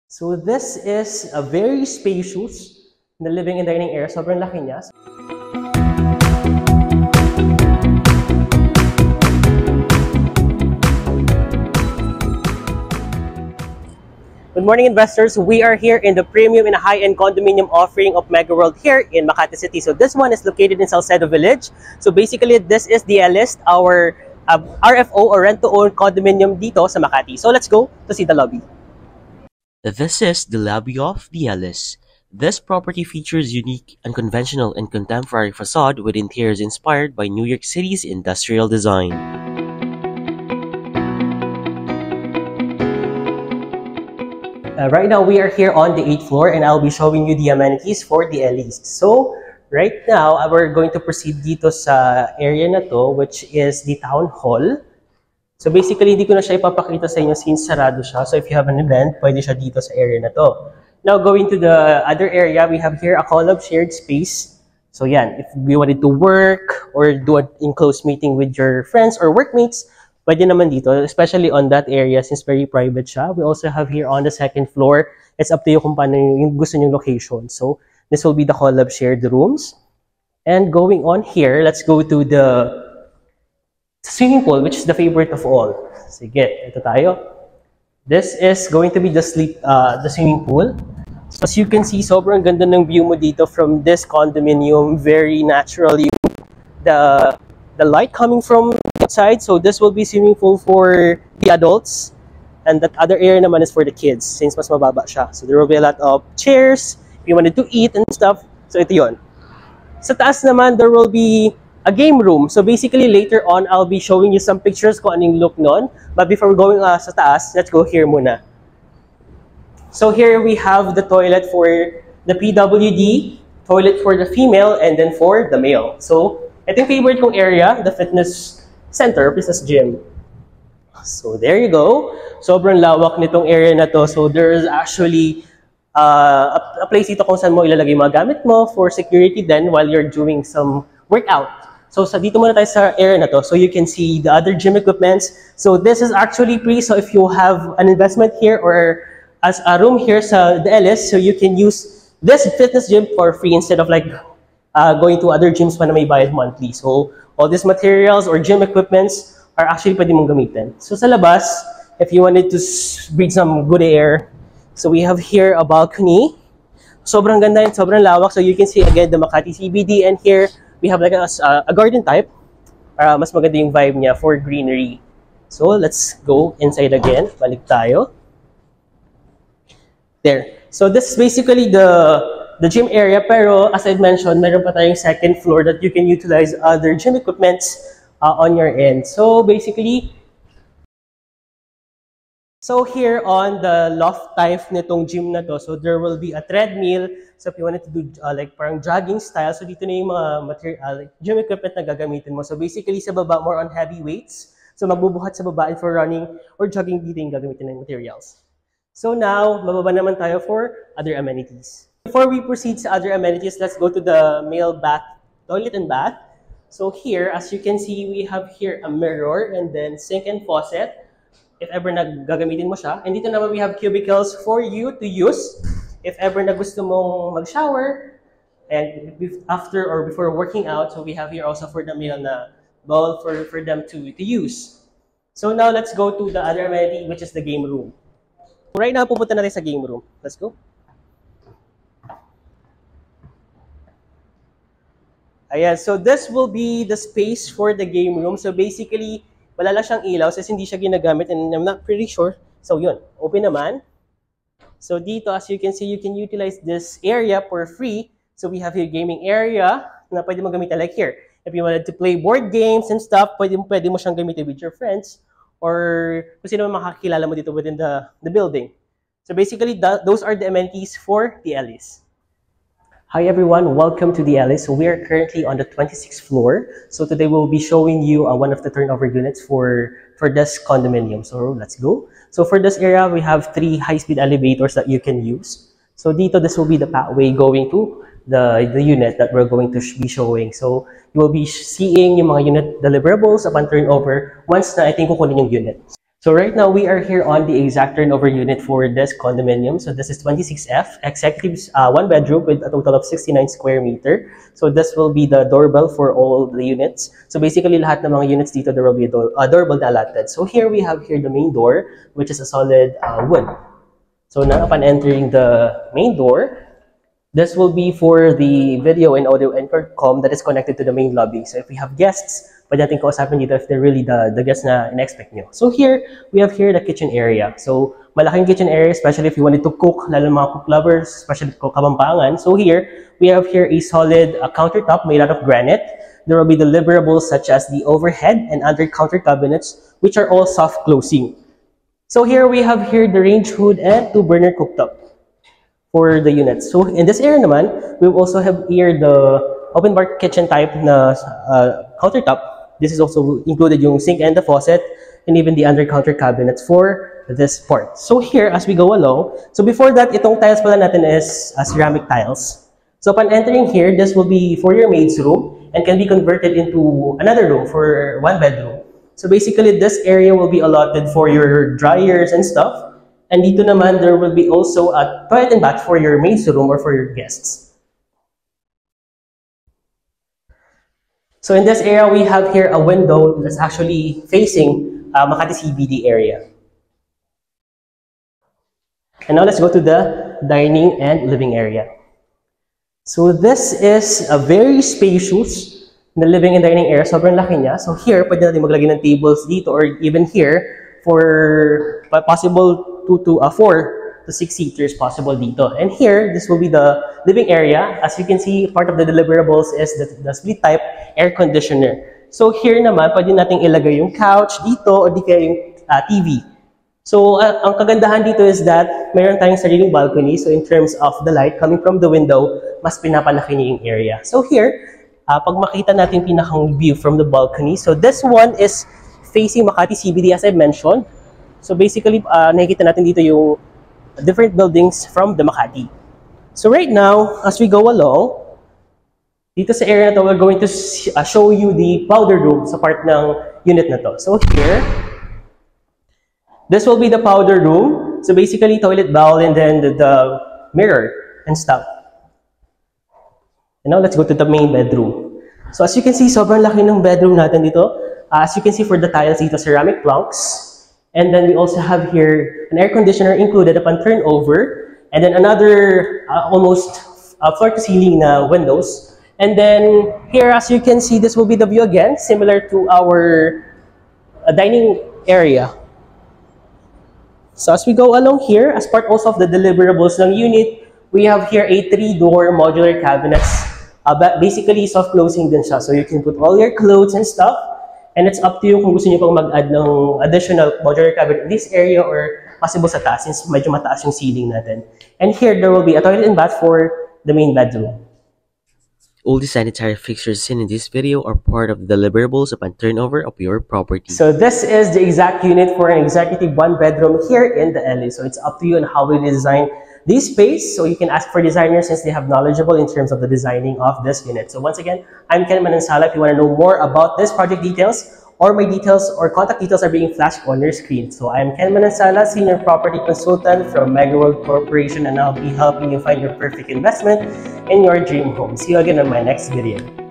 So this is a very spacious na living and dining area. Sobrang laki niya. Good morning, investors. We are here in the premium and high-end condominium offering of Mega World here in Makati City. So this one is located in Salcedo Village. So basically, this is the list, our RFO or rent-to-own condominium dito sa Makati. So let's go to see the lobby. This is the lobby of the Ellis. This property features unique, unconventional, and contemporary facade with interiors inspired by New York City's industrial design. Right now, we are here on the 8th floor and I'll be showing you the amenities for the Ellis. So, right now, we're going to proceed dito sa area na to, which is the town hall. So basically, hindi ko na siya ipapakita sa inyo since sarado siya. So if you have an event, pwede siya dito sa area na to. Now, going to the other area, we have here a collab shared space. So yan, if you wanted to work or do an enclosed meeting with your friends or workmates, pwede naman dito, especially on that area since very private siya. We also have here on the second floor, it's up to you kung paano yung gusto nyong location. So this will be the collab shared rooms. And going on here, let's go to the swimming pool, which is the favorite of all. Sige, ito tayo. This is going to be the swimming pool. So as you can see, sobrang ganda ng view mo dito from this condominium. Very natural yung the light coming from outside. So this will be swimming pool for the adults. And that other area naman is for the kids since mas mababa siya. So there will be a lot of chairs if you wanted to eat and stuff. So ito yun. Sa taas naman, there will be a game room. So basically, later on, I'll be showing you some pictures kung anong look nun. But before going sa taas, let's go here muna. So here we have the toilet for the PWD, toilet for the female, and then for the male. So ito yung favorite kong area, the fitness center, fitness gym. So there you go. Sobrang lawak nitong area na to. So there's actually a place dito kung saan mo ilalagay mga gamit mo for security then while you're doing some workout. So dito muna tayo sa area na to. So you can see the other gym equipments. So this is actually free. So if you have an investment here or as a room here sa the Ellis, so you can use this fitness gym for free instead of like going to other gyms na may bayad monthly. So all these materials or gym equipments are actually pwede mong gamitin. So sa labas, if you wanted to breathe some good air, so we have here a balcony. Sobrang ganda and sobrang lawak. So you can see again the Makati CBD, and here we have like a garden type. Mas maganda yung vibe niya for greenery. So let's go inside again. Balik tayo. There. So this is basically the gym area, pero as I mentioned, meron pa tayong second floor that you can utilize other gym equipments on your end. So basically, so here on the loft type nitong gym na to, so there will be a treadmill. So if you wanted to do like parang jogging style, so dito na yung mga material, like gym equipment na gagamitin mo. So basically sa baba, more on heavy weights. So magbubuhat sa baba and for running or jogging dito yung gagamitin ng materials. So now, mababa naman tayo for other amenities. Before we proceed sa other amenities, let's go to the male bath, toilet and bath. So here, as you can see, we have here a mirror and then sink and faucet. If ever gagamitin mo siya. And dito naman we have cubicles for you to use. If ever na gusto mong mag-shower, and after or before working out, so we have here also for the male na bowl for them to use. So now let's go to the other amenity, which is the game room. Right now, pupunta natin sa game room. Let's go. Ayan, so this will be the space for the game room. So basically, wala lang siyang ilaw since hindi siya ginagamit and I'm not pretty sure. So yun, open naman. So dito, as you can see, you can utilize this area for free. So we have here gaming area na pwede mo gamitin like here. If you wanted to play board games and stuff, pwede mo siyang gamitin with your friends or kung sino makakilala mo dito within the building. So basically, those are the amenities for the Ellis. Hi everyone, welcome to the Ellis. So we are currently on the 26th floor. So today we'll be showing you one of the turnover units for this condominium. So let's go. So for this area, we have 3 high-speed elevators that you can use. So dito, this will be the pathway going to the unit that we're going to be showing. So you will be seeing yung mga unit deliverables upon turnover once na kukunin yung unit. So right now we are here on the exact turnover unit for this condominium. So this is 26F, executives, one bedroom with a total of 69 square meter. So this will be the doorbell for all the units. So basically lahat ng mga units dito there will be a doorbell na allotted. So here we have here the main door, which is a solid wood. So now upon entering the main door, this will be for the video and audio intercom that is connected to the main lobby. So if we have guests, pwede natin kausapin dito if they're really the guests na in-expect nyo. So here, we have here the kitchen area. So malaking kitchen area, especially if you wanted to cook, lalo mga cook lovers, especially cook Kapampangan. So here, we have here a solid countertop made out of granite. There will be deliverables such as the overhead and under counter cabinets, which are all soft closing. So here we have here the range hood and 2-burner cooktop for the units. So in this area naman, we will also have here the open bar kitchen type na countertop. This is also included yung sink and the faucet and even the under counter cabinets for this part. So here, as we go along, so before that, itong tiles pala natin is ceramic tiles. So upon entering here, this will be for your maid's room and can be converted into another room for 1 bedroom. So basically, this area will be allotted for your dryers and stuff. And dito naman, there will be also a toilet and bath for your maid's room or for your guests. So in this area, we have here a window that's actually facing Makati CBD area. And now let's go to the dining and living area. So this is a very spacious na living and dining area. Sobrang laki niya. So here, pwede natin maglagay ng tables dito or even here for possible 4 to 6 seaters possible dito. And here, this will be the living area. As you can see, part of the deliverables is the split type air conditioner. So here naman, pwede nating ilagay yung couch dito o di kaya yung TV. So ang kagandahan dito is that mayroon tayong sariling balcony. So in terms of the light coming from the window, mas pinapalaki niya yung area. So here, pag makita natin pinakang view from the balcony. So this one is facing Makati CBD as I mentioned. So basically, nakikita natin dito yung different buildings from the Makati. So right now, as we go along, dito sa area na to, we're going to show you the powder room sa part ng unit na to. So here, this will be the powder room. So basically, toilet bowl and then the mirror and stuff. And now let's go to the main bedroom. So as you can see, sobrang laki ng bedroom natin dito. As you can see for the tiles dito, ceramic planks. And then we also have here an air conditioner included upon turnover. And then another almost floor-to-ceiling windows. And then here, as you can see, this will be the view again, similar to our dining area. So as we go along here, as part also of the deliverables ng unit, we have here a 3-door modular cabinets. Basically, soft closing din siya. So you can put all your clothes and stuff. And it's up to you kung gusto niyo pang mag-add ng additional modular cabinet in this area or possible sa taas since medyo mataas yung ceiling natin. And here, there will be a toilet and bath for the main bedroom. All the sanitary fixtures seen in this video are part of the deliverables upon turnover of your property. So this is the exact unit for an executive 1-bedroom here in the LA. So it's up to you on how we design this space. So you can ask for designers since they have knowledgeable in terms of the designing of this unit. So once again, I'm Ken Manansala. If you want to know more about this project details or my details or contact details are being flashed on your screen. So I'm Ken Manansala, Senior Property Consultant from Megaworld Corporation, and I'll be helping you find your perfect investment in your dream home. See you again on my next video.